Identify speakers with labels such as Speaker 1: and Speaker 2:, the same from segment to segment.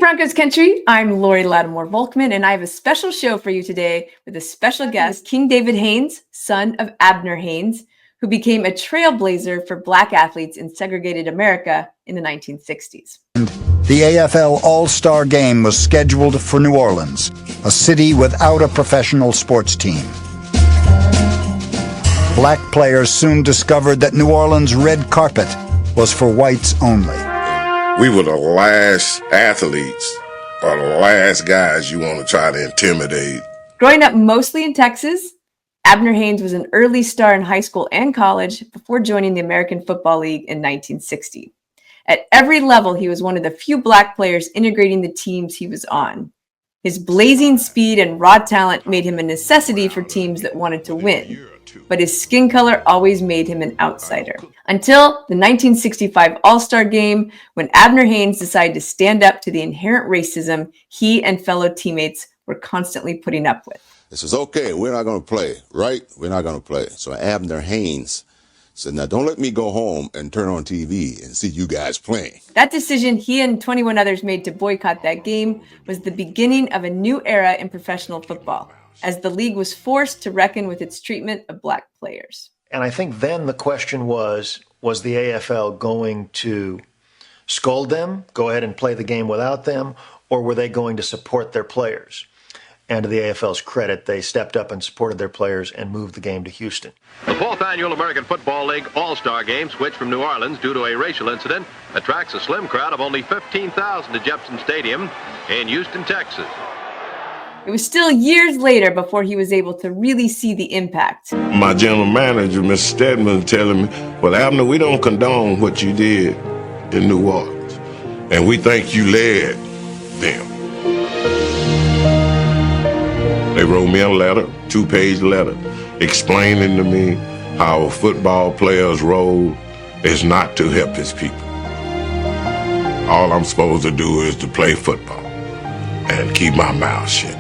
Speaker 1: Broncos country, I'm Lori Lattimore-Volkman, and I have a special show for you today with a special guest, King David Haynes, son of Abner Haynes, who became a trailblazer for Black athletes in segregated America in the 1960s.
Speaker 2: The AFL All-Star Game was scheduled for New Orleans, a city without a professional sports team. Black players soon discovered that New Orleans' red carpet was for whites only.
Speaker 3: We were the last athletes or the last guys you want to try to intimidate.
Speaker 1: Growing up mostly in Texas, Abner Haynes was an early star in high school and college before joining the American Football League in 1960. At every level, he was one of the few Black players integrating the teams he was on. His blazing speed and raw talent made him a necessity for teams that wanted to win, but his skin color always made him an outsider. Until the 1965 All-Star Game, when Abner Haynes decided to stand up to the inherent racism he and fellow teammates were constantly putting up with.
Speaker 4: It says, okay, we're not going to play, right? We're not going to play. So Abner Haynes said, now don't let me go home and turn on TV and see you guys playing.
Speaker 1: That decision he and 21 others made to boycott that game was the beginning of a new era in professional football, as the league was forced to reckon with its treatment of Black players.
Speaker 5: And I think then the question was the AFL going to scold them, go ahead and play the game without them, or were they going to support their players? And to the AFL's credit, they stepped up and supported their players and moved the game to Houston.
Speaker 6: The fourth annual American Football League All-Star Game, switched from New Orleans due to a racial incident, attracts a slim crowd of only 15,000 to Jepson Stadium in Houston, Texas.
Speaker 1: It was still years later before he was able to really see the impact.
Speaker 3: My general manager, Mr. Stedman, telling me, well, Abner, we don't condone what you did in New Orleans, and we think you led them. They wrote me a letter, 2-page letter, explaining to me how a football player's role is not to help his people. All I'm supposed to do is to play football and keep my mouth shut.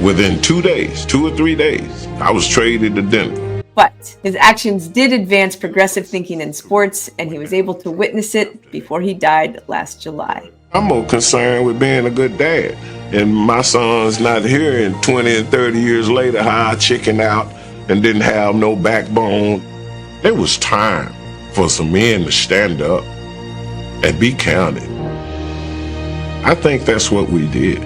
Speaker 3: Within 2 days, 2 or 3 days, I was traded to Denver.
Speaker 1: But his actions did advance progressive thinking in sports, and he was able to witness it before he died last July.
Speaker 3: I'm more concerned with being a good dad. And my son's not here, and 20 and 30 years later, how I chickened out and didn't have no backbone. It was time for some men to stand up and be counted. I think that's what we did.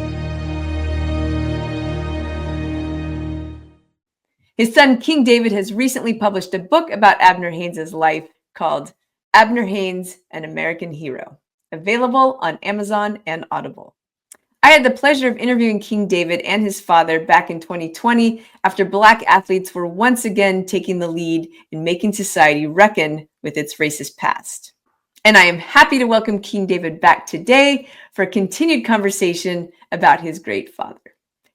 Speaker 1: His son, King David, has recently published a book about Abner Haynes' life called Abner Haynes, An American Hero, available on Amazon and Audible. I had the pleasure of interviewing King David and his father back in 2020 after Black athletes were once again taking the lead in making society reckon with its racist past. And I am happy to welcome King David back today for a continued conversation about his great father.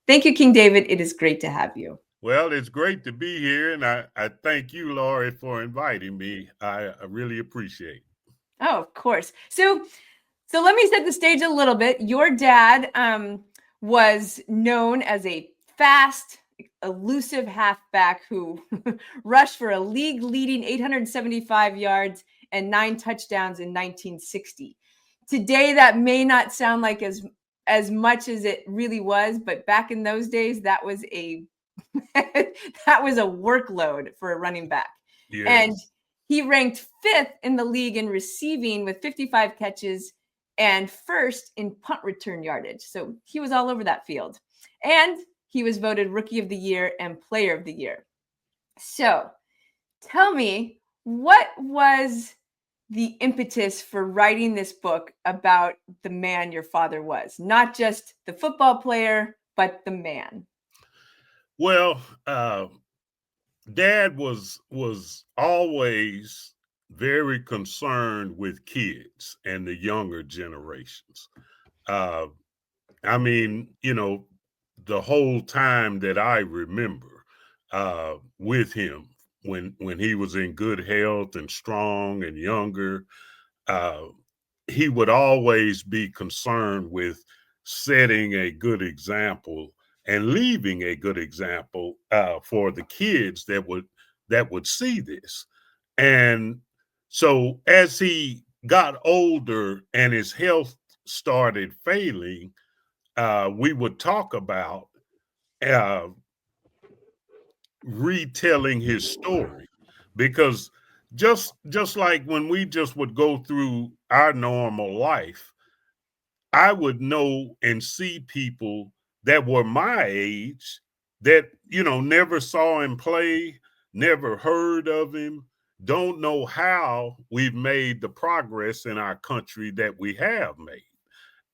Speaker 1: Thank you, King David. It is great to have you.
Speaker 7: Well, it's great to be here, and I thank you, Laurie, for inviting me. I really appreciate it.
Speaker 1: Oh, of course. So let me set the stage a little bit. Your dad was known as a fast, elusive halfback who rushed for a league-leading 875 yards and 9 touchdowns in 1960. Today, that may not sound like as much as it really was, but back in those days, that was a that was a workload for a running back.
Speaker 7: Yes.
Speaker 1: And he ranked 5th in the league in receiving with 55 catches and 1st in punt return yardage. So he was all over that field. And he was voted Rookie of the Year and Player of the Year. So tell me, what was the impetus for writing this book about the man your father was? Not just the football player, but the man.
Speaker 7: Well, Dad was always very concerned with kids and the younger generations. I mean, you know, the whole time that I remember with him when he was in good health and strong and younger, he would always be concerned with setting a good example and leaving a good example for the kids that would see this. And so as he got older and his health started failing, we would talk about uh, retelling his story, because just like when we just would go through our normal life, I would know and see people that were my age that, never saw him play, never heard of him, don't know how we've made the progress in our country that we have made.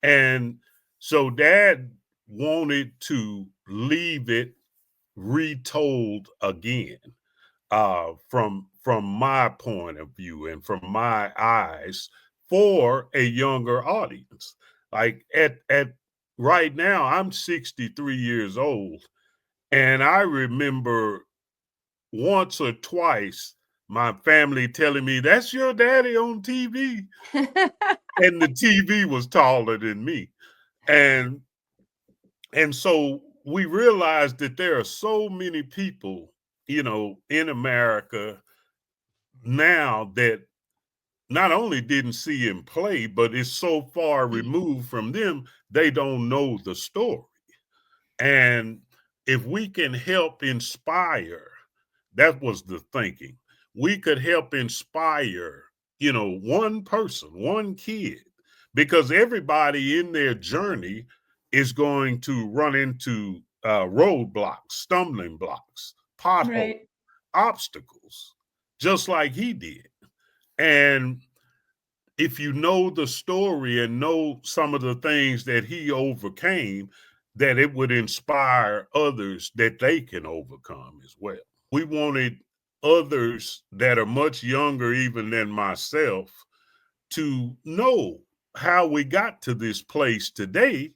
Speaker 7: And so Dad wanted to leave it retold again, from my point of view and from my eyes, for a younger audience. Like at right now, I'm 63 years old, and I remember once or twice my family telling me, "That's your daddy on TV," and the TV was taller than me, and so we realized that there are so many people, in America now that not only didn't see him play, but is so far removed from them, they don't know the story. And if we can help inspire, that was the thinking. We could help inspire, one person, one kid, because everybody in their journey is going to run into roadblocks, stumbling blocks, potholes,
Speaker 1: Right.
Speaker 7: obstacles, just like he did. And if you know the story and know some of the things that he overcame, that it would inspire others that they can overcome as well. We wanted others that are much younger even than myself to know how we got to this place today,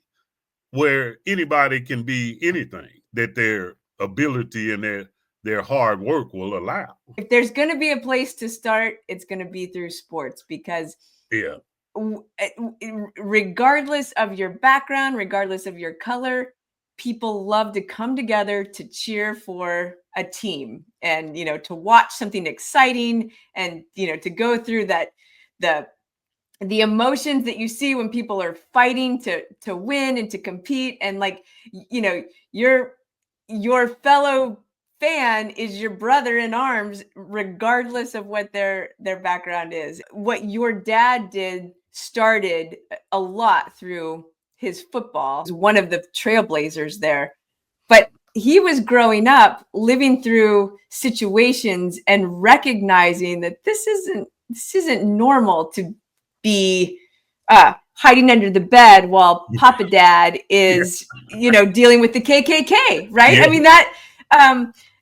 Speaker 7: where anybody can be anything that their ability and their hard work will allow.
Speaker 1: If there's going to be a place to start, it's going to be through sports, because
Speaker 7: Yeah.
Speaker 1: regardless of your background, regardless of your color, people love to come together to cheer for a team, and to watch something exciting, and to go through the emotions that you see when people are fighting to win and to compete, and your fellow fan is your brother in arms, regardless of what their background is. What your dad did started a lot through his football. He was one of the trailblazers there, but he was growing up living through situations and recognizing that this isn't normal to be hiding under the bed while Papa Dad is, dealing with the KKK, right?
Speaker 7: Yeah.
Speaker 1: I mean that,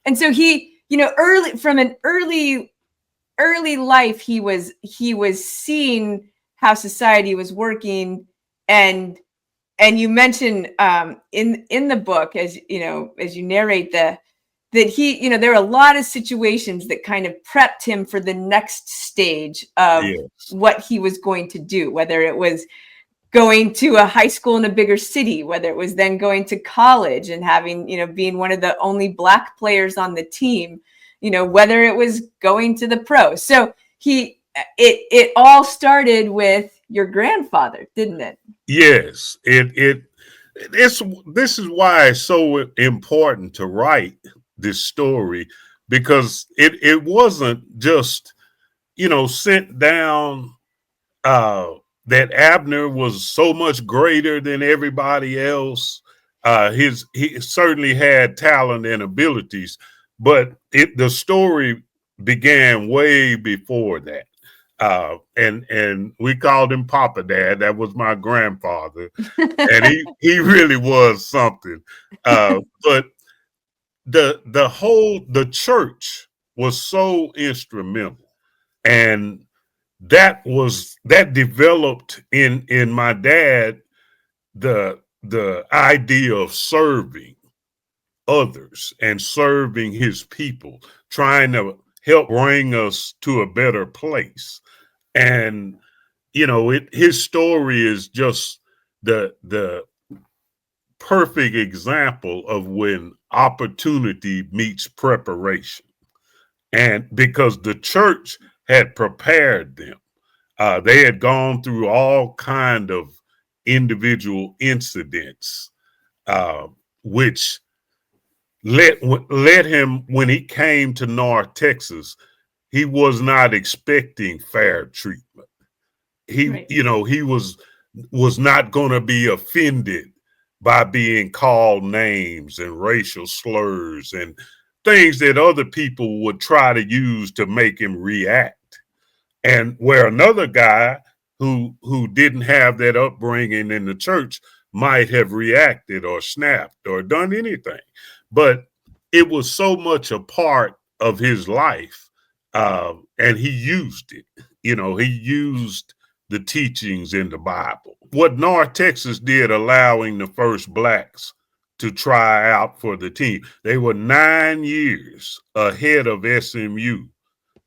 Speaker 1: and so he, early from an early life, he was seeing how society was working, and you mentioned in the book, as as you narrate that he, there are a lot of situations that kind of prepped him for the next stage of
Speaker 7: Yes.
Speaker 1: what he was going to do, whether it was going to a high school in a bigger city, whether it was then going to college and having, being one of the only Black players on the team, whether it was going to the pros. So it all started with your grandfather, didn't it?
Speaker 7: Yes. This is why it's so important to write this story, because it wasn't just, sent down, that Abner was so much greater than everybody else. He certainly had talent and abilities, but the story began way before that. And we called him Papa Dad. That was my grandfather, and he really was something. But the church was so instrumental, and that developed in my dad the idea of serving others and serving his people, trying to help bring us to a better place. And his story is just the perfect example of when opportunity meets preparation. And because the church had prepared them, They had gone through all kind of individual incidents, which led him, when he came to North Texas, he was not expecting fair treatment. He, he was not going to be offended by being called names and racial slurs and things that other people would try to use to make him react. And where another guy who didn't have that upbringing in the church might have reacted or snapped or done anything. But it was so much a part of his life, and he used it. He used the teachings in the Bible. What North Texas did, allowing the first blacks to try out for the team, they were 9 years ahead of SMU,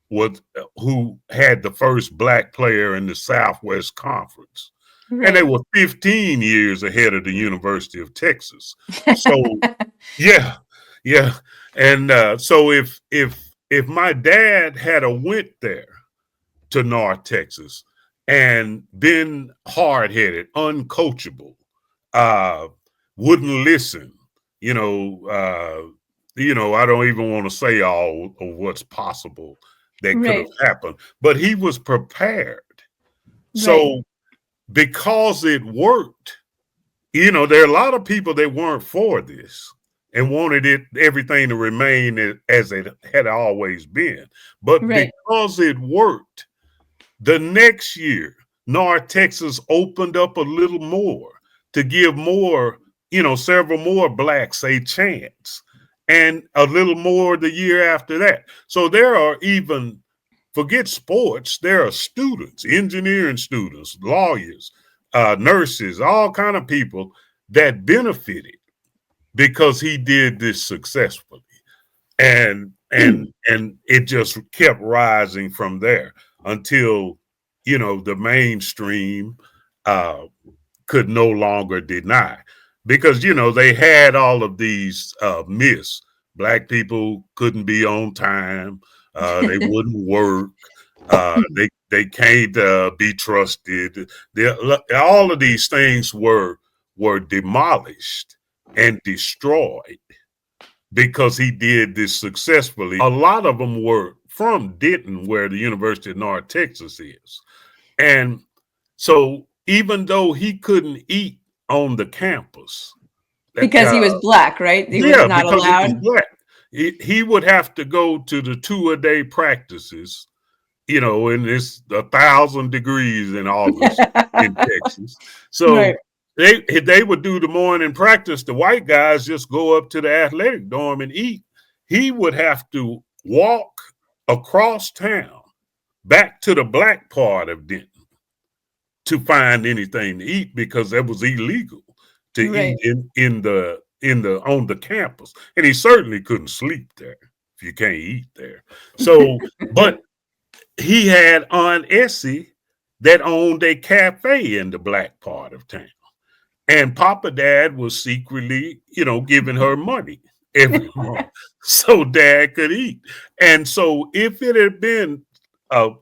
Speaker 7: who had the first black player in the Southwest Conference. Right. And they were 15 years ahead of the University of Texas. So, yeah. And so if my dad had a went there to North Texas and been hard-headed, uncoachable, wouldn't listen, I don't even want to say all of what's possible that could have happened, but he was prepared. So because it worked, there are a lot of people that weren't for this and wanted everything to remain as it had always been. But because it worked, the next year, North Texas opened up a little more to give more, several more blacks a chance, and a little more the year after that. So there are even, forget sports, there are students, engineering students, lawyers, nurses, all kind of people that benefited because he did this successfully. And it just kept rising from there until, the mainstream could no longer deny. Because, they had all of these myths. Black people couldn't be on time. They wouldn't work. They can't be trusted. All of these things were demolished and destroyed because he did this successfully. A lot of them were from Denton, where the University of North Texas is. And so even though he couldn't eat on the campus,
Speaker 1: because he was black, right? He was not allowed.
Speaker 7: He was black. He would have to go to the 2-a-day practices, and it's 1,000 degrees in August in Texas. So they would do the morning practice. The white guys just go up to the athletic dorm and eat. He would have to walk across town back to the black part of Denton to find anything to eat, because it was illegal to eat on the campus. And he certainly couldn't sleep there if you can't eat there. So, but he had Aunt Essie that owned a cafe in the black part of town. And Papa Dad was secretly, giving her money every month so Dad could eat. And so if it had been a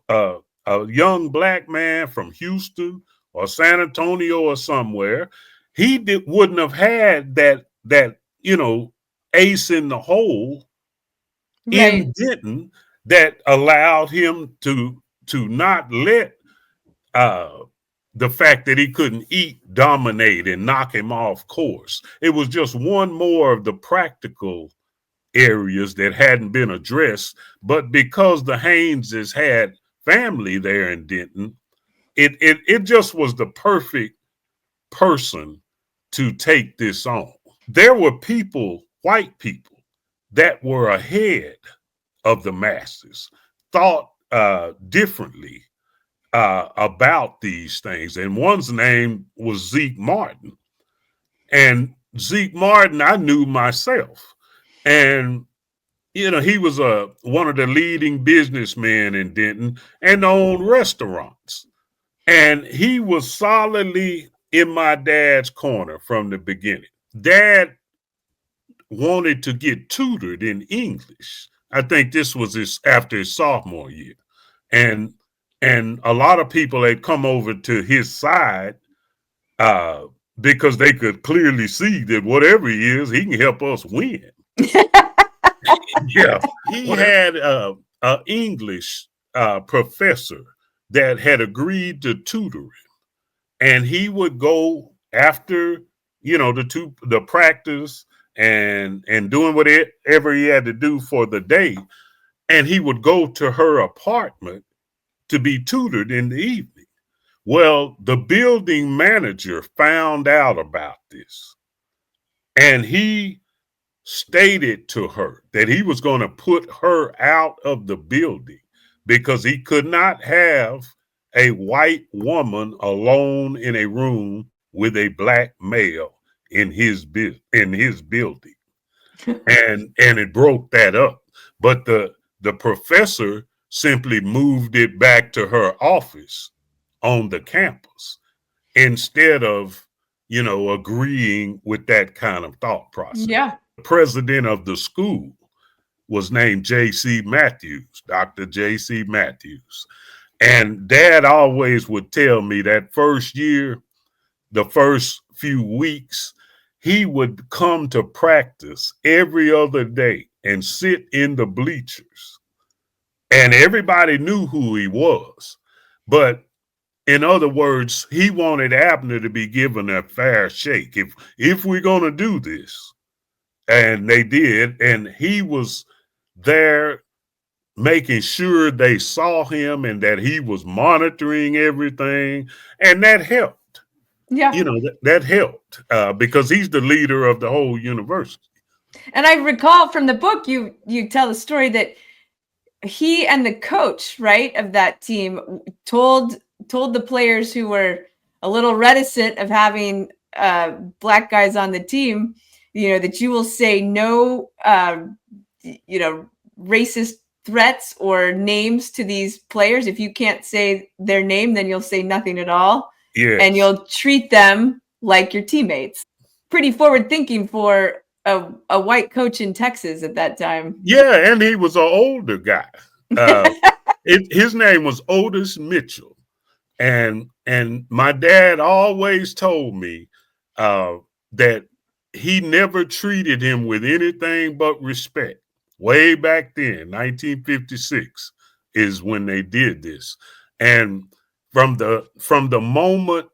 Speaker 7: young black man from Houston or San Antonio or somewhere, he wouldn't have had that ace in the hole in Denton that allowed him to not let the fact that he couldn't eat dominate and knock him off course. It was just one more of the practical areas that hadn't been addressed. But because the Hayneses had family there in Denton, it just was the perfect person to take this on. There were people, white people, that were ahead of the masses, thought differently about these things. And one's name was Zeke Martin. And Zeke Martin, I knew myself. And, he was one of the leading businessmen in Denton and owned restaurants. And he was solidly in my dad's corner from the beginning. Dad wanted to get tutored in English. I think this was after his sophomore year. And and a lot of people had come over to his side because they could clearly see that whatever he is, he can help us win. Yeah, he had an English professor that had agreed to tutor him, and he would go after the practice and doing whatever he had to do for the day, and he would go to her apartment to be tutored in the evening. Well, the building manager found out about this, and he stated to her that he was going to put her out of the building because he could not have a white woman alone in a room with a black male in his building. And it broke that up. But the professor simply moved it back to her office on the campus instead of, agreeing with that kind of thought process.
Speaker 1: Yeah.
Speaker 7: The president of the school was named J.C. Matthews, Dr. J.C. Matthews. And Dad always would tell me that first year, the first few weeks, he would come to practice every other day and sit in the bleachers. And everybody knew who he was. But in other words, he wanted Abner to be given a fair shake. If we're going to do this, and they did, and he was there making sure they saw him and that he was monitoring everything, and that helped.
Speaker 1: Yeah.
Speaker 7: That helped because he's the leader of the whole university.
Speaker 1: And I recall from the book, you tell the story that he and the coach, right, of that team told the players who were a little reticent of having black guys on the team, that you will say no, racist threats or names to these players. If you can't say their name, then you'll say nothing at all.
Speaker 7: Yes.
Speaker 1: And you'll treat them like your teammates. Pretty forward thinking for a white coach in Texas at that time.
Speaker 7: Yeah, and he was an older guy. His name was Otis Mitchell. And my dad always told me that he never treated him with anything but respect. Way back then, 1956 is when they did this. And from the moment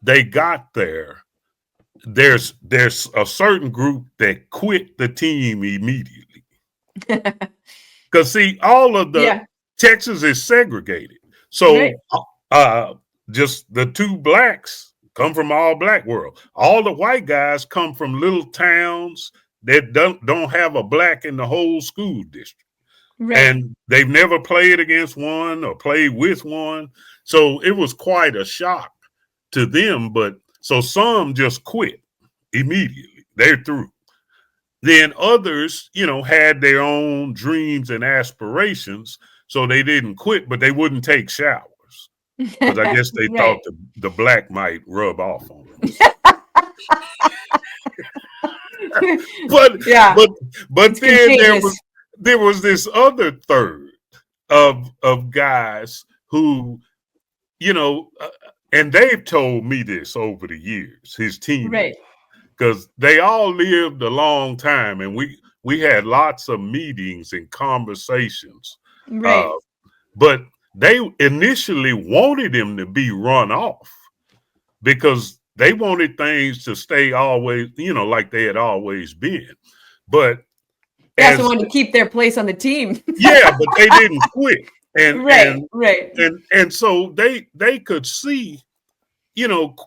Speaker 7: they got there, there's a certain group that quit the team immediately. Because see, all of the Texas is segregated. So just the two blacks come from all black world. All the white guys come from little towns that don't have a black in the whole school district. Right. And they've never played against one or played with one. So it was quite a shock to them. But so some just quit immediately. They're through. Then others, had their own dreams and aspirations. So they didn't quit, but they wouldn't take showers. Because I guess they thought the black might rub off on them. But then there was this other third of guys who, and they've told me this over the years, his team, because they all lived a long time, and we had lots of meetings and conversations. Right. But they initially wanted him to be run off because they wanted things to stay always, like they had always been. But
Speaker 1: they also wanted to keep their place on the team.
Speaker 7: Yeah, but they didn't quit. And and so they could see,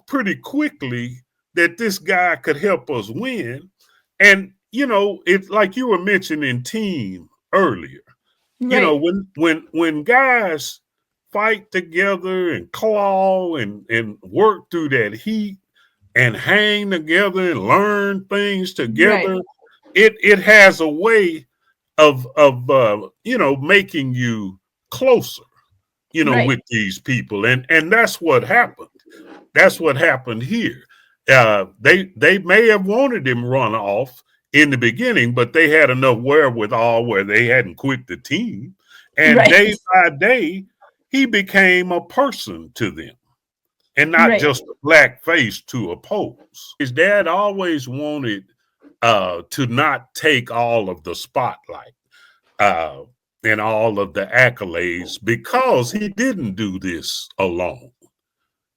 Speaker 7: pretty quickly that this guy could help us win. And it's like you were mentioning team earlier. Right. When guys fight together and claw and work through that heat and hang together and learn things together, it has a way of making you closer, with these people. And that's what happened. That's what happened here. They may have wanted him run off in the beginning, but they had enough wherewithal where they hadn't quit the team. And day by day, he became a person to them and not
Speaker 1: Right.
Speaker 7: just a black face to oppose. His dad always wanted to not take all of the spotlight uh, and all of the accolades because he didn't do this alone.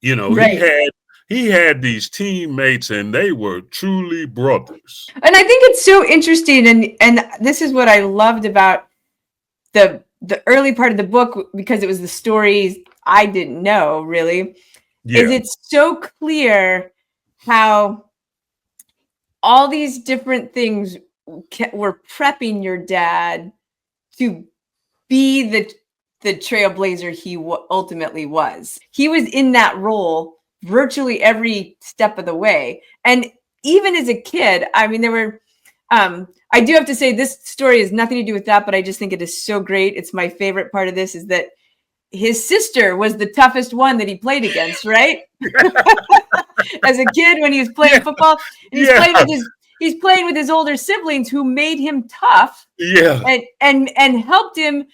Speaker 7: You know,
Speaker 1: Right.
Speaker 7: he had these teammates and they were truly brothers.
Speaker 1: And I think it's so interesting, and this is what I loved about the early part of the book, because it was the stories I didn't know really, is
Speaker 7: Yeah.
Speaker 1: it's so clear how all these different things were prepping your dad to be the trailblazer he ultimately was. He was in that role virtually every step of the way. And even as a kid, I mean, there were, I do have to say this story has nothing to do with that, but I just think it is so great. It's my favorite part of this, is that his sister was the toughest one that he played against, right? As a kid when he was playing football, and he's playing with his older siblings who made him tough and helped him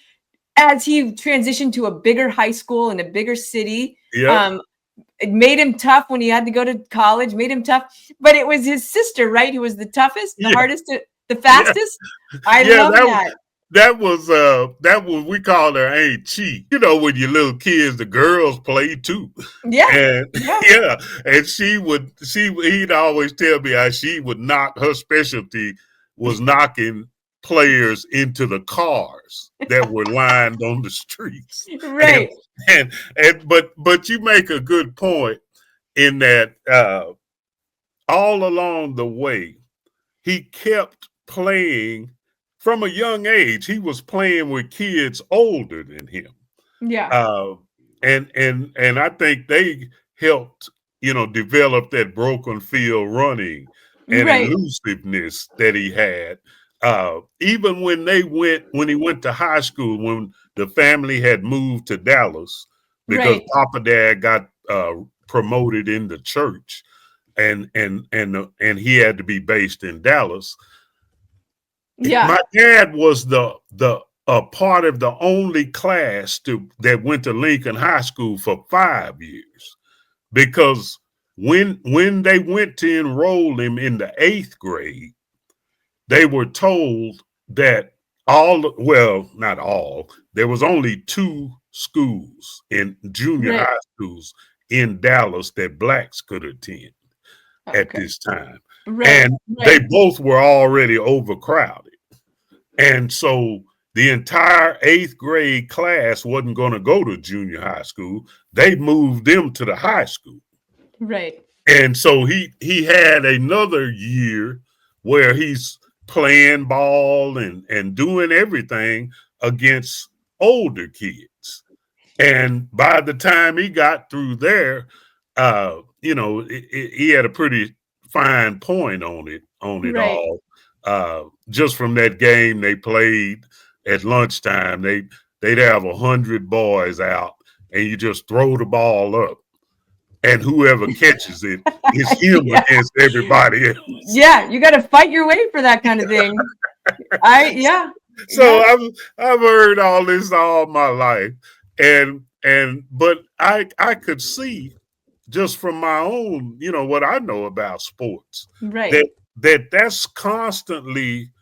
Speaker 1: as he transitioned to a bigger high school in a bigger city. It made him tough when he had to go to college, made him tough. But it was his sister, right, who was the toughest, the hardest, the fastest. I love that.
Speaker 7: That was we call her Aunt Chi. You know, when your little kids, the girls play too.
Speaker 1: Yeah.
Speaker 7: And he'd always tell me how she would knock, her specialty was knocking players into the cars that were lined on the streets.
Speaker 1: Right.
Speaker 7: But you make a good point in that all along the way, he kept playing from a young age. He was playing with kids older than him.
Speaker 1: Yeah.
Speaker 7: And I think they helped, develop that broken field running and elusiveness that he had. Even when he went to high school, when the family had moved to Dallas because Papa Dad got promoted in the church, and he had to be based in Dallas.
Speaker 1: Yeah.
Speaker 7: My dad was the part of the only class that went to Lincoln High School for 5 years, because when they went to enroll him in the 8th grade, they were told that not all, there was only 2 schools in junior high schools in Dallas that blacks could attend at this time. And they both were already overcrowded. And so the entire 8th grade class wasn't going to go to junior high school. They moved them to the high school.
Speaker 1: Right.
Speaker 7: And so he had another year where he's playing ball and doing everything against older kids. And by the time he got through there, he had a pretty fine point on it all. Just from that game they played at lunchtime, they'd have 100 boys out, and you just throw the ball up, and whoever catches it is him against everybody else.
Speaker 1: Yeah, you got to fight your way for that kind of thing.
Speaker 7: So I've heard all this all my life, but I could see just from my own, what I know about sports, that's constantly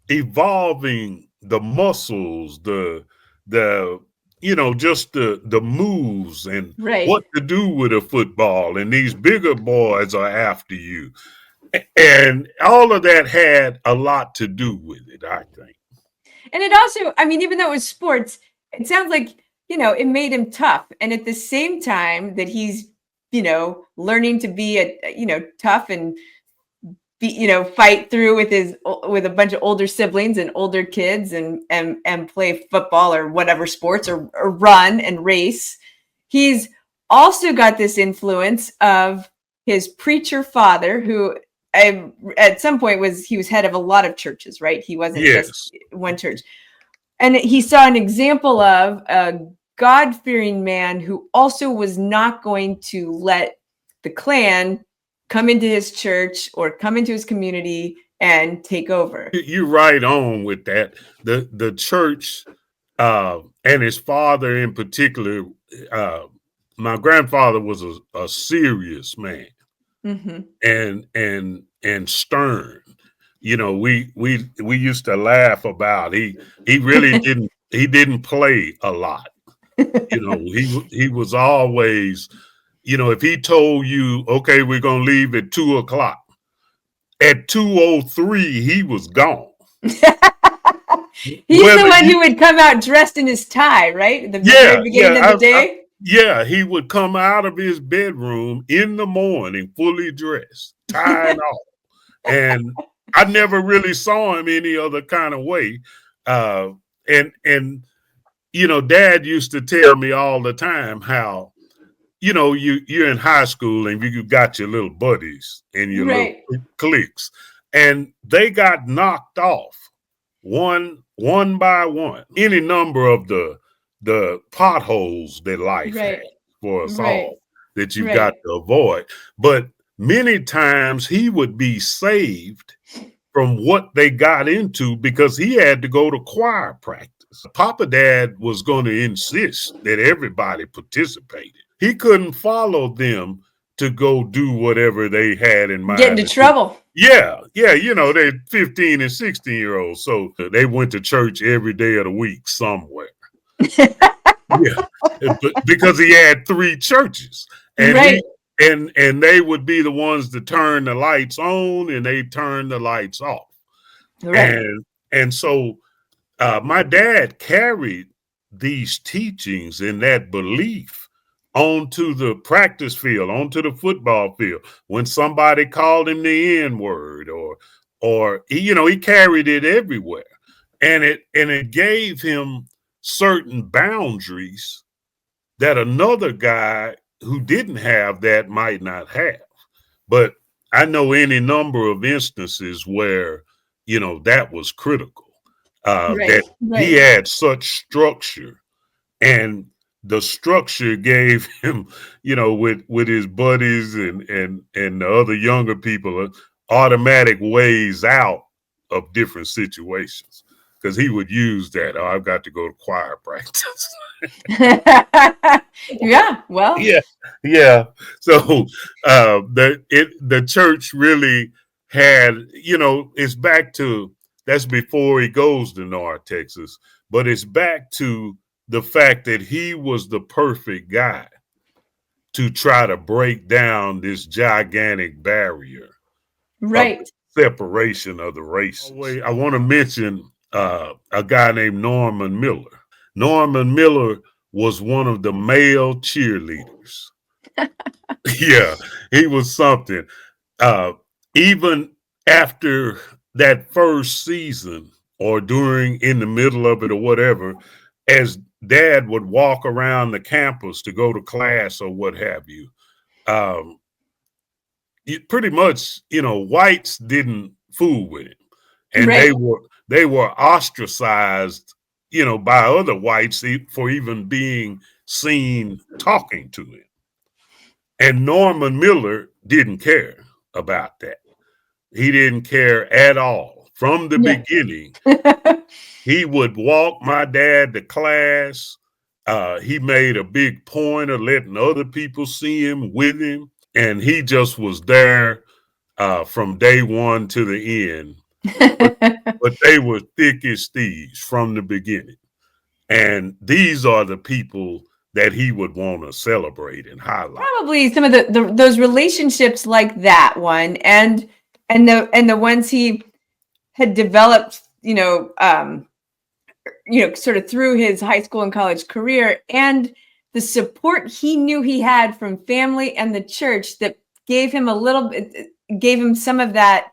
Speaker 7: evolving the muscles, just the moves and what to do with a football. And these bigger boys are after you. And all of that had a lot to do with it, I think.
Speaker 1: And it also, I mean, even though it was sports, it sounds like, it made him tough. And at the same time that he's, learning to be tough and fight through with a bunch of older siblings and older kids and play football or whatever sports or run and race. He's also got this influence of his preacher father, who at some point he was head of a lot of churches, right? He wasn't just one church. And he saw an example of a God-fearing man who also was not going to let the Klan come into his church or come into his community and take over.
Speaker 7: You're right on with that. The church and his father in particular, my grandfather was a serious man and stern. You know, we used to laugh about he really didn't play a lot. You know, he was always, you know, if he told you, okay, we're gonna leave at 2:00, at 2:03 he was gone.
Speaker 1: He's the one who would come out dressed in his tie, right? At the very beginning of the day.
Speaker 7: Yeah, he would come out of his bedroom in the morning, fully dressed, tied off, and I never really saw him any other kind of way. And you know, Dad used to tell me all the time how, you know, you're in high school and you got your little buddies and your little cliques, and they got knocked off one by one. Any number of the potholes that life has for us all that you've got to avoid. But many times he would be saved from what they got into because he had to go to choir practice. Papa Dad was going to insist that everybody participated. He couldn't follow them to go do whatever they had in mind.
Speaker 1: Get into trouble.
Speaker 7: Yeah. You know, they're 15 and 16-year-olds. So they went to church every day of the week somewhere. Because he had 3 churches. And and they would be the ones to turn the lights on and they turn the lights off. And so my dad carried these teachings and that belief onto the practice field, onto the football field. When somebody called him the N-word or he carried it everywhere. And it gave him certain boundaries that another guy who didn't have that might not have. But I know any number of instances where, you know, that was critical. He had such structure, and the structure gave him, you know, with his buddies and the other younger people, automatic ways out of different situations. Because he would use that. Oh, I've got to go to choir practice. Yeah. So the church really had, you know, it's back to, that's before he goes to North Texas, but it's back to the fact that he was the perfect guy to try to break down this gigantic barrier. Separation of the races. I want to mention a guy named Norman Miller. Norman Miller was one of the male cheerleaders. Yeah, he was something. Even after that first season or in the middle of it or whatever, as Dad would walk around the campus to go to class or what have you, pretty much, you know, whites didn't fool with him. And they were ostracized, you know, by other whites for even being seen talking to him. And Norman Miller didn't care about that. He didn't care at all. From the beginning, he would walk my dad to class. He made a big point of letting other people see him with him. And he just was there from day one to the end. But they were thick as thieves from the beginning. And these are the people that he would want to celebrate and highlight.
Speaker 1: Probably some of those relationships like that one and the ones he had developed, sort of through his high school and college career, and the support he knew he had from family and the church that gave him some of that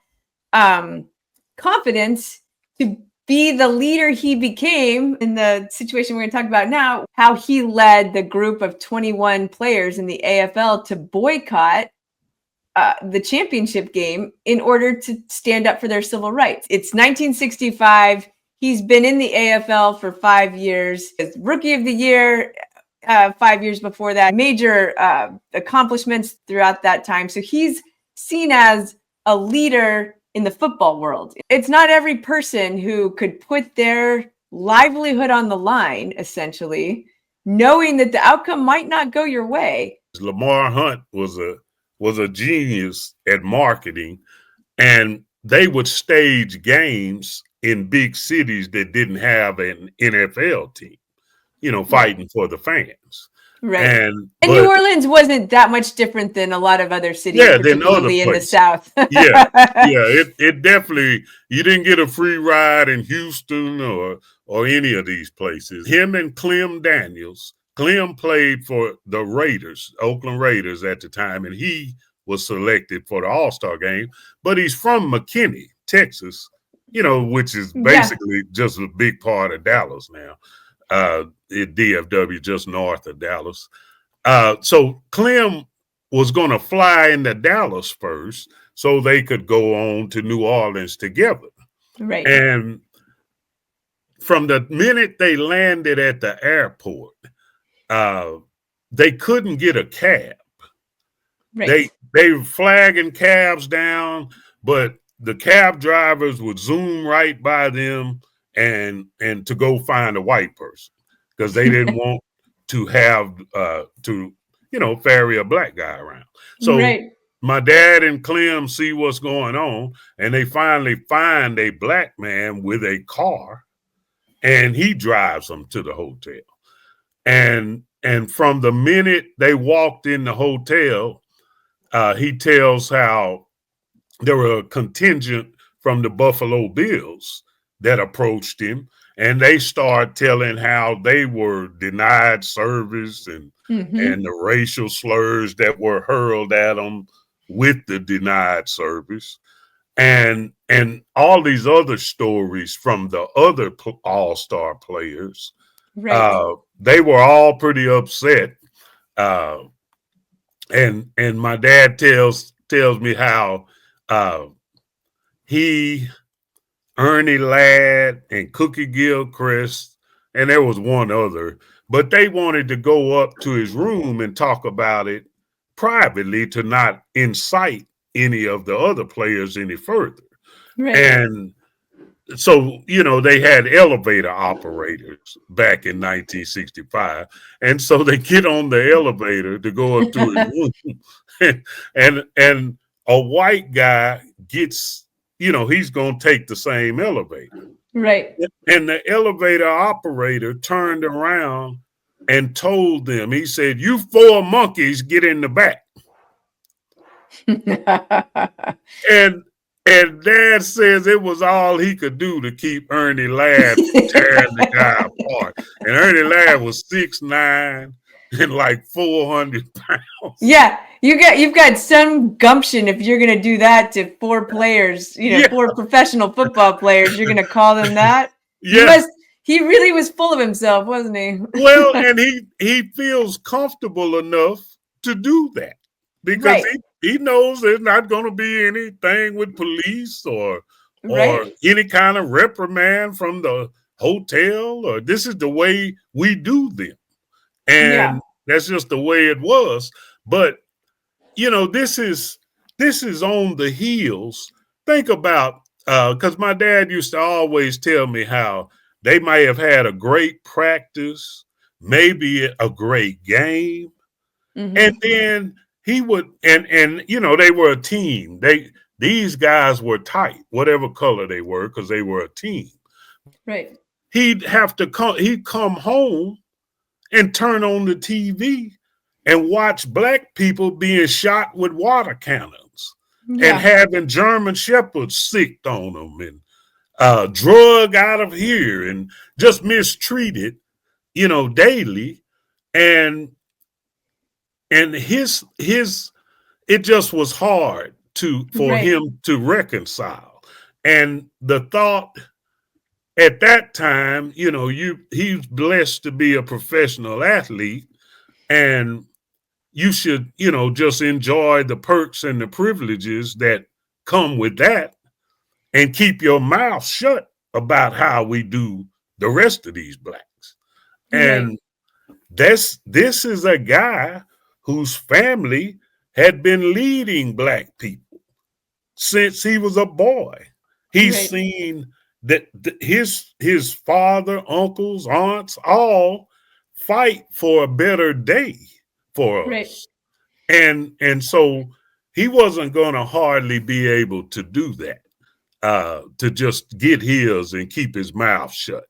Speaker 1: confidence to be the leader he became in the situation we're going to talk about now, how he led the group of 21 players in the AFL to boycott the championship game in order to stand up for their civil rights. It's 1965. He's been in the AFL for 5 years. As Rookie of the Year 5 years before that. Major accomplishments throughout that time. So he's seen as a leader in the football world. It's not every person who could put their livelihood on the line, essentially, knowing that the outcome might not go your way.
Speaker 7: Lamar Hunt was a genius at marketing, and they would stage games in big cities that didn't have an NFL team, fighting for the fans.
Speaker 1: Right. And
Speaker 7: But
Speaker 1: New Orleans wasn't that much different than a lot of other cities,
Speaker 7: yeah, than other
Speaker 1: particularly in the
Speaker 7: places.
Speaker 1: South.
Speaker 7: Yeah, it definitely, you didn't get a free ride in Houston or any of these places. Him and Clem Daniels. Clem played for the Raiders, Oakland Raiders at the time, and he was selected for the All-Star game. But he's from McKinney, Texas, which is basically just a big part of Dallas now. DFW, just north of Dallas. So Clem was going to fly into Dallas first so they could go on to New Orleans together.
Speaker 1: Right.
Speaker 7: And from the minute they landed at the airport, they couldn't get a cab.
Speaker 1: Right.
Speaker 7: They were flagging cabs down, but the cab drivers would zoom right by them and to go find a white person because they didn't want to have to ferry a black guy around. So my dad and Clem see what's going on, and they finally find a black man with a car, and he drives them to the hotel. And from the minute they walked in the hotel, he tells how there were a contingent from the Buffalo Bills that approached him, and they start telling how they were denied service and the racial slurs that were hurled at them with the denied service, and all these other stories from the other all-star players.
Speaker 1: Right.
Speaker 7: They were all pretty upset. And my dad tells me how he, Ernie Ladd, and Cookie Gilchrist, and there was one other, but they wanted to go up to his room and talk about it privately to not incite any of the other players any further.
Speaker 1: Right.
Speaker 7: And so, they had elevator operators back in 1965. And so they get on the elevator to go up to his room. and a white guy gets, he's going to take the same elevator.
Speaker 1: Right.
Speaker 7: And the elevator operator turned around and told them, he said, "You 4 monkeys get in the back." And Dad says it was all he could do to keep Ernie Ladd from tearing the guy apart. And Ernie Ladd was 6'9" and like 400 pounds.
Speaker 1: Yeah, you've got some gumption if you're going to do that to 4 players, 4 professional football players. You're going to call them that?
Speaker 7: Yeah.
Speaker 1: He really was full of himself, wasn't he?
Speaker 7: Well, and he feels comfortable enough to do that because he knows there's not going to be anything with police or any kind of reprimand from the hotel, or this is the way we do them. And that's just the way it was. But, this is on the heels. Think about, because my dad used to always tell me how they might have had a great practice, maybe a great game. And then he would, and they were a team. These guys were tight, whatever color they were, because they were a team.
Speaker 1: Right.
Speaker 7: He'd come home and turn on the TV and watch black people being shot with water cannons and having German shepherds sicked on them and drug out of here and just mistreated, daily. And his it just was hard for him to reconcile. And the thought at that time, he's blessed to be a professional athlete, and you should, just enjoy the perks and the privileges that come with that and keep your mouth shut about how we do the rest of these blacks. And this is a guy whose family had been leading black people since he was a boy. He's seen his father, uncles, aunts, all fight for a better day for
Speaker 1: Right.
Speaker 7: us. And so he wasn't going to hardly be able to do that, to just get his and keep his mouth shut.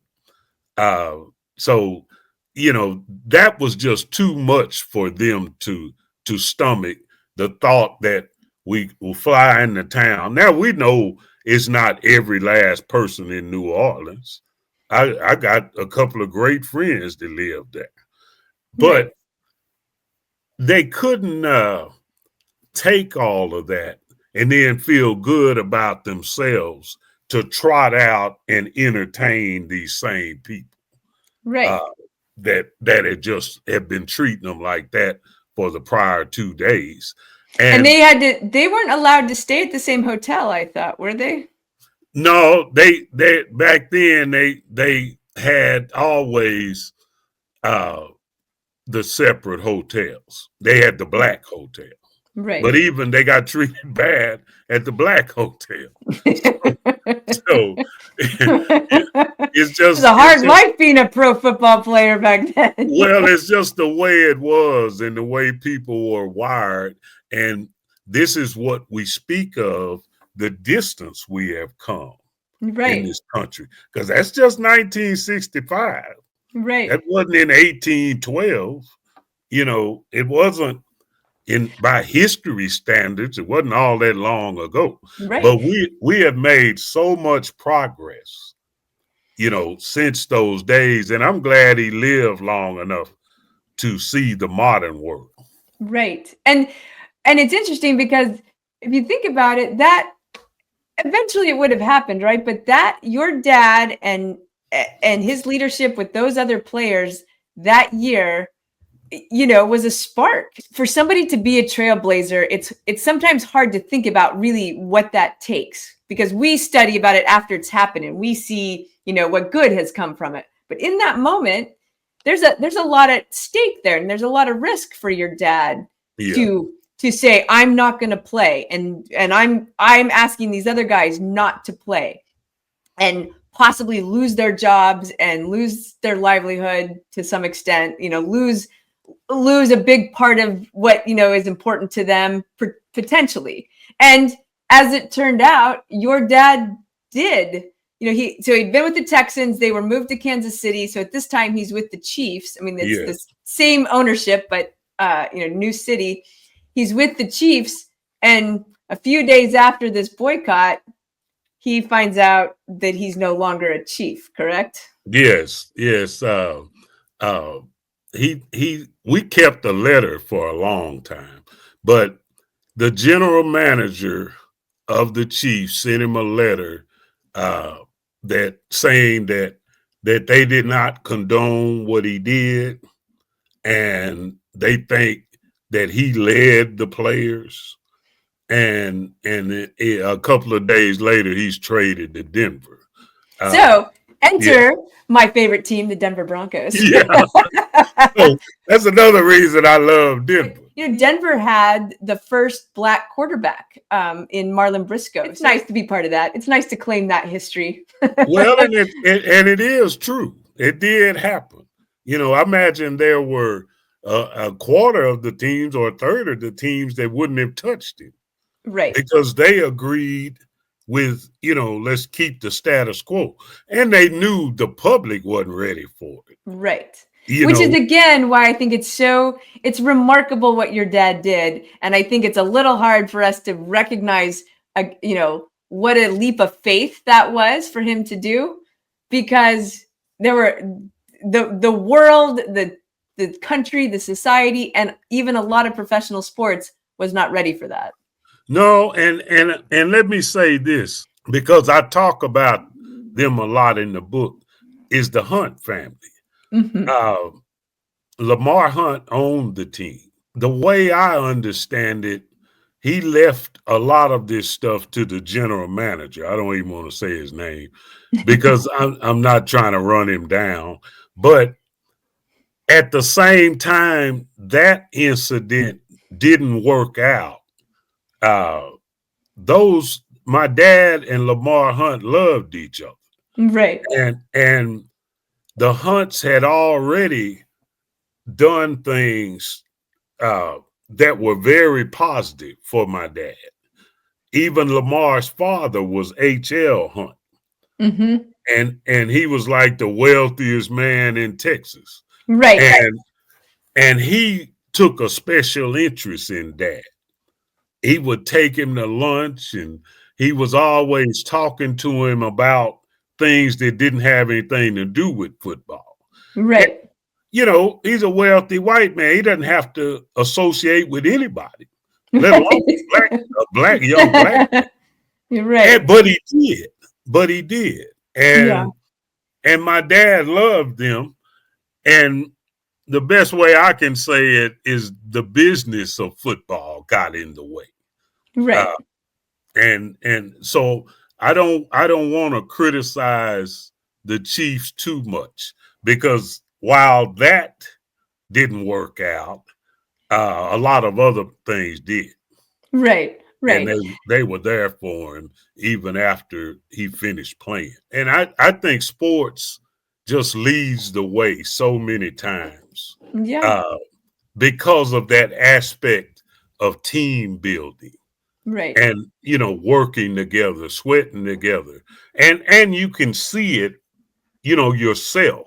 Speaker 7: So, that was just too much for them to stomach, the thought that we will fly into town. Now we know it's not every last person in New Orleans. I got a couple of great friends that live there, but
Speaker 1: Right.
Speaker 7: they couldn't take all of that and then feel good about themselves to trot out and entertain these same people.
Speaker 1: Right.
Speaker 7: That had been treating them like that for the prior 2 days.
Speaker 1: And
Speaker 7: And
Speaker 1: they weren't allowed to stay at the same hotel, I thought, were they?
Speaker 7: no, they back then they had always the separate hotels. They had the black hotel.
Speaker 1: Right.
Speaker 7: But even they got treated bad at the black hotel. So it's
Speaker 1: It was
Speaker 7: just
Speaker 1: a hard life being a pro football player back then.
Speaker 7: well, it's just the way it was and the way people were wired. And this is what we speak of, the distance we have come in
Speaker 1: Right.
Speaker 7: this country. Because that's just 1965.
Speaker 1: Right.
Speaker 7: That wasn't in 1812. It wasn't by history standards, it wasn't all that long ago.
Speaker 1: Right.
Speaker 7: But we have made so much progress, since those days. And I'm glad he lived long enough to see the modern world.
Speaker 1: Right. And it's interesting because if you think about it, that eventually it would have happened, right? But that your dad and his leadership with those other players that year, was a spark for somebody to be a trailblazer. It's sometimes hard to think about really what that takes, because we study about it after it's happened and we see, what good has come from it. But in that moment, there's a lot at stake there, and there's a lot of risk for your dad to say, I'm not going to play, and I'm asking these other guys not to play, and possibly lose their jobs and lose their livelihood to some extent, lose a big part of what, is important to them potentially. And as it turned out, your dad did, he'd been with the Texans. They were moved to Kansas City. So at this time he's with the Chiefs. I mean, it's the same ownership, but, new city. He's with the Chiefs. And a few days after this boycott, he finds out that he's no longer a Chief, correct?
Speaker 7: Yes. We kept a letter for a long time, but the general manager of the Chiefs sent him a letter that saying that they did not condone what he did, and they think that he led the players, and a couple of days later he's traded to Denver.
Speaker 1: So enter my favorite team, the Denver Broncos.
Speaker 7: Yeah. So that's another reason I love Denver.
Speaker 1: Denver had the first black quarterback in Marlon Briscoe. It's nice to be part of that. It's nice to claim that history.
Speaker 7: Well, and it is true. It did happen. I imagine there were a quarter of the teams or a third of the teams that wouldn't have touched him.
Speaker 1: Right.
Speaker 7: Because they agreed with, let's keep the status quo. And they knew the public wasn't ready for it.
Speaker 1: Right. Which is, again, why I think it's remarkable what your dad did. And I think it's a little hard for us to recognize, what a leap of faith that was for him to do, because there were the world, the country, the society, and even a lot of professional sports was not ready for that.
Speaker 7: No, and let me say this, because I talk about them a lot in the book, is the Hunt family.
Speaker 1: Mm-hmm.
Speaker 7: Lamar Hunt owned the team. The way I understand it, he left a lot of this stuff to the general manager. I don't even want to say his name because I'm not trying to run him down. But at the same time, that incident didn't work out. My dad and Lamar Hunt loved each other.
Speaker 1: Right.
Speaker 7: And the Hunts had already done things that were very positive for my dad. Even Lamar's father was H.L. Hunt.
Speaker 1: Mm-hmm.
Speaker 7: And he was like the wealthiest man in Texas.
Speaker 1: Right.
Speaker 7: And he took a special interest in Dad. He would take him to lunch, and he was always talking to him about things that didn't have anything to do with football. And,
Speaker 1: Right.
Speaker 7: he's a wealthy white man. He doesn't have to associate with anybody, let alone
Speaker 1: Right.
Speaker 7: a young black man.
Speaker 1: You're right.
Speaker 7: But he did. But he did.
Speaker 1: Yeah.
Speaker 7: And my dad loved them. And the best way I can say it is the business of football got in the way.
Speaker 1: Right.
Speaker 7: And so I don't want to criticize the Chiefs too much, because while that didn't work out, a lot of other things did.
Speaker 1: Right.
Speaker 7: And
Speaker 1: Right.
Speaker 7: they were there for him even after he finished playing. And I think sports just leads the way so many times
Speaker 1: Yeah.
Speaker 7: because of that aspect of team building
Speaker 1: Right.
Speaker 7: and working together, sweating together, and you can see it yourself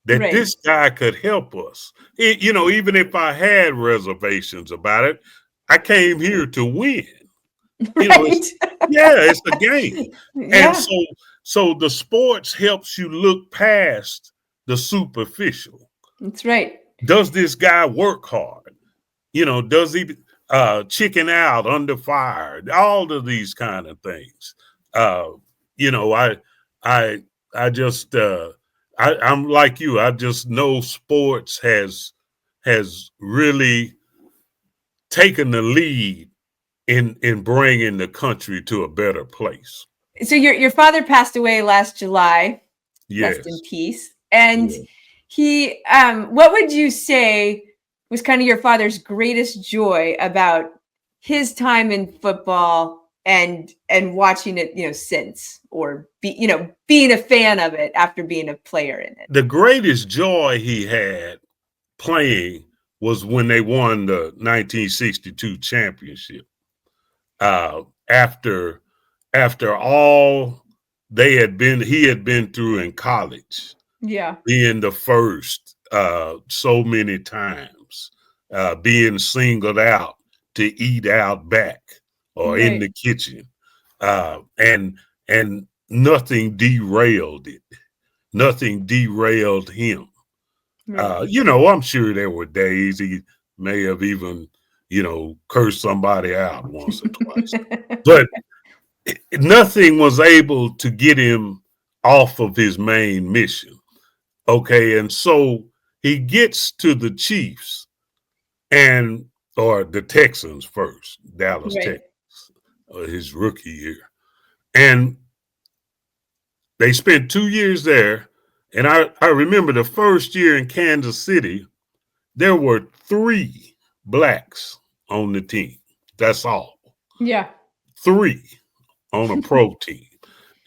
Speaker 7: that
Speaker 1: Right.
Speaker 7: this guy could help us. Even if I had reservations about it, I came here to win.
Speaker 1: Right.
Speaker 7: It's a game. And
Speaker 1: Yeah.
Speaker 7: so the sports helps you look past the superficial.
Speaker 1: That's right.
Speaker 7: Does this guy work hard? Does he chicken out under fire? All of these kind of things. You know, I just I'm like you. I just know sports has really taken the lead in bringing the country to a better place.
Speaker 1: So your father passed away last July. Rest in
Speaker 7: Yes.
Speaker 1: peace. And
Speaker 7: Yeah.
Speaker 1: he, what would you say was kind of your father's greatest joy about his time in football and watching it, since, or being a fan of it after being a player in it?
Speaker 7: The greatest joy he had playing was when they won the 1962 championship. After all he had been through in college,
Speaker 1: Yeah.
Speaker 7: being the first so many times, being singled out to eat out back or in
Speaker 1: Right.
Speaker 7: the kitchen, and nothing derailed it. Nothing derailed him.
Speaker 1: Right.
Speaker 7: I'm sure there were days he may have even, cursed somebody out once or twice, but nothing was able to get him off of his main mission. Okay. And so he gets to the Chiefs or the Texans first, Dallas,
Speaker 1: Right.
Speaker 7: Texans, his rookie year. And they spent 2 years there. And I remember the first year in Kansas City, there were 3 blacks on the team. That's all.
Speaker 1: Yeah.
Speaker 7: 3 on a pro team.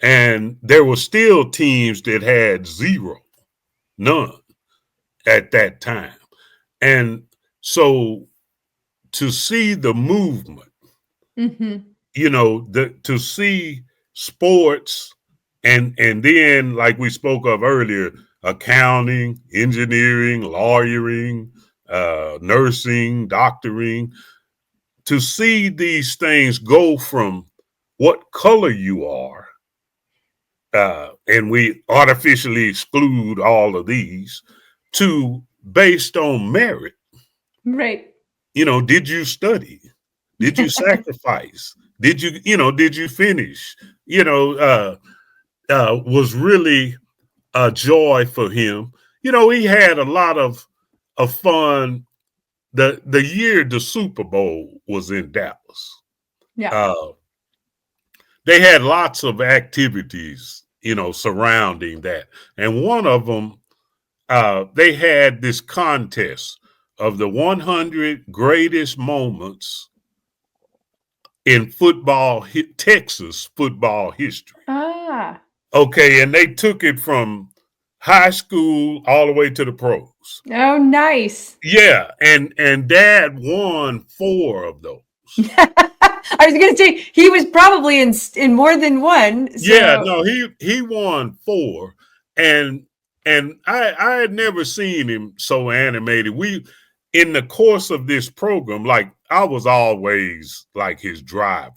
Speaker 7: And there were still teams that had 0, none at that time. And so to see the movement,
Speaker 1: Mm-hmm.
Speaker 7: to see sports and then, like we spoke of earlier, accounting, engineering, lawyering, nursing, doctoring, to see these things go from what color you are, and we artificially exclude all of these, to based on merit.
Speaker 1: Right.
Speaker 7: Did you study? Did you sacrifice? Did you finish? Was really a joy for him. He had a lot of fun. The year the Super Bowl was in Dallas.
Speaker 1: Yeah.
Speaker 7: They had lots of activities, surrounding that. And one of them, they had this contest of the 100 greatest moments in Texas football history.
Speaker 1: Ah.
Speaker 7: Okay, and they took it from high school all the way to the pros.
Speaker 1: Oh, nice.
Speaker 7: Yeah, and Dad won 4 of those.
Speaker 1: I was going to say he was probably in more than one.
Speaker 7: Yeah,
Speaker 1: So
Speaker 7: no, he won 4, and I had never seen him so animated. We in the course of this program, like I was always like his driver.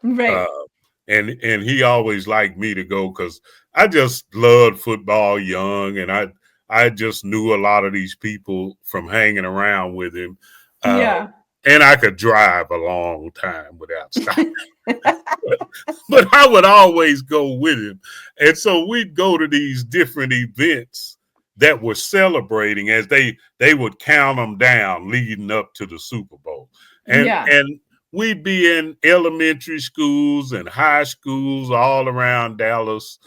Speaker 1: right.
Speaker 7: Uh, and he always liked me to go because I just loved football young, and I just knew a lot of these people from hanging around with him.
Speaker 1: Yeah.
Speaker 7: And I could drive a long time without stopping. But I would always go with him. And so we'd go to these different events that were celebrating as they would count them down leading up to the Super Bowl.
Speaker 1: Yeah.
Speaker 7: And we'd be in elementary schools and high schools all around Dallas.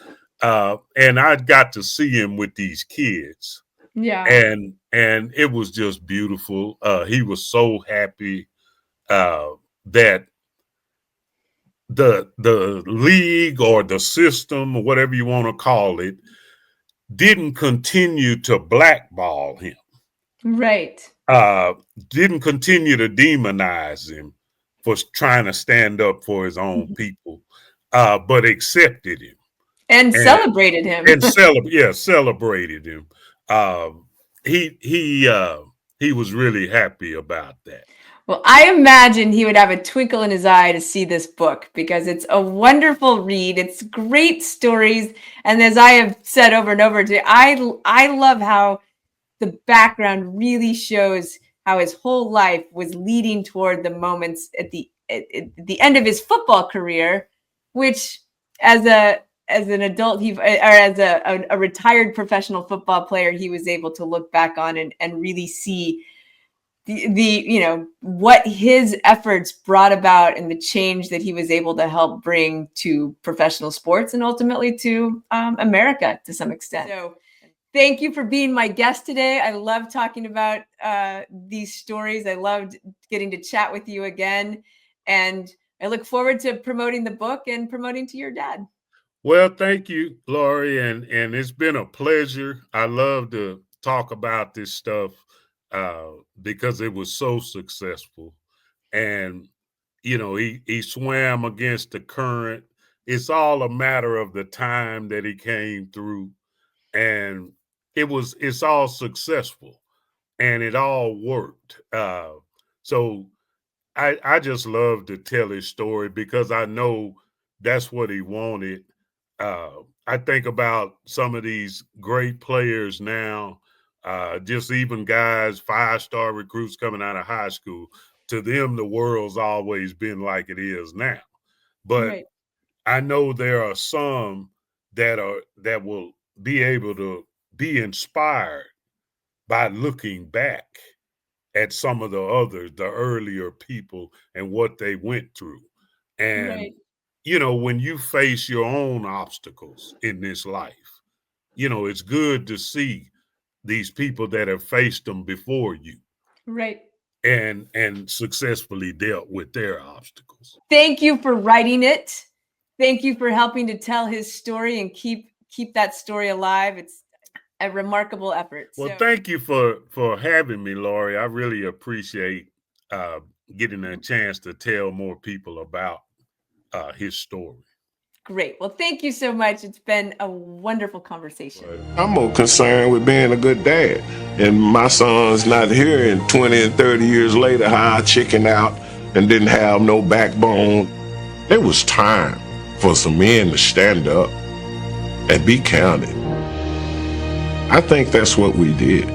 Speaker 7: And I got to see him with these kids.
Speaker 1: Yeah.
Speaker 7: And it was just beautiful. He was so happy that the league or the system or whatever you want to call it didn't continue to blackball him.
Speaker 1: Right.
Speaker 7: Didn't continue to demonize him for trying to stand up for his own people, but accepted him
Speaker 1: And celebrated him.
Speaker 7: and celebrated him. He was really happy about that.
Speaker 1: Well, I imagine he would have a twinkle in his eye to see this book because it's a wonderful read. It's great stories. And as I have said over and over today, I love how the background really shows how his whole life was leading toward the moments at the end of his football career, which as an adult, or as a retired professional football player, he was able to look back on and really see the what his efforts brought about and the change that he was able to help bring to professional sports and ultimately to America to some extent. So thank you for being my guest today. I love talking about these stories. I loved getting to chat with you again. And I look forward to promoting the book and promoting to your dad.
Speaker 7: Well, thank you, Lori, and it's been a pleasure. I love to talk about this stuff because it was so successful. And, he swam against the current. It's all a matter of the time that he came through. And it's all successful and it all worked. So I just love to tell his story because I know that's what he wanted. I think about some of these great players now, just even guys, 5-star recruits coming out of high school. To them, the world's always been like it is now. But
Speaker 1: Right.
Speaker 7: I know there are some that will be able to be inspired by looking back at some of the earlier people and what they went through. And
Speaker 1: Right.
Speaker 7: when you face your own obstacles in this life, it's good to see these people that have faced them before you
Speaker 1: Right.
Speaker 7: and successfully dealt with their obstacles.
Speaker 1: Thank you for writing it. Thank you for helping to tell his story and keep that story alive. It's a remarkable effort.
Speaker 7: Well, thank you for having me, Lori. I really appreciate getting a chance to tell more people about his story.
Speaker 1: Great. Well, thank you so much. It's been a wonderful conversation.
Speaker 3: I'm more concerned with being a good dad. And my son's not here, and 20 and 30 years later, how I chicken out and didn't have no backbone. It was time for some men to stand up and be counted. I think that's what we did.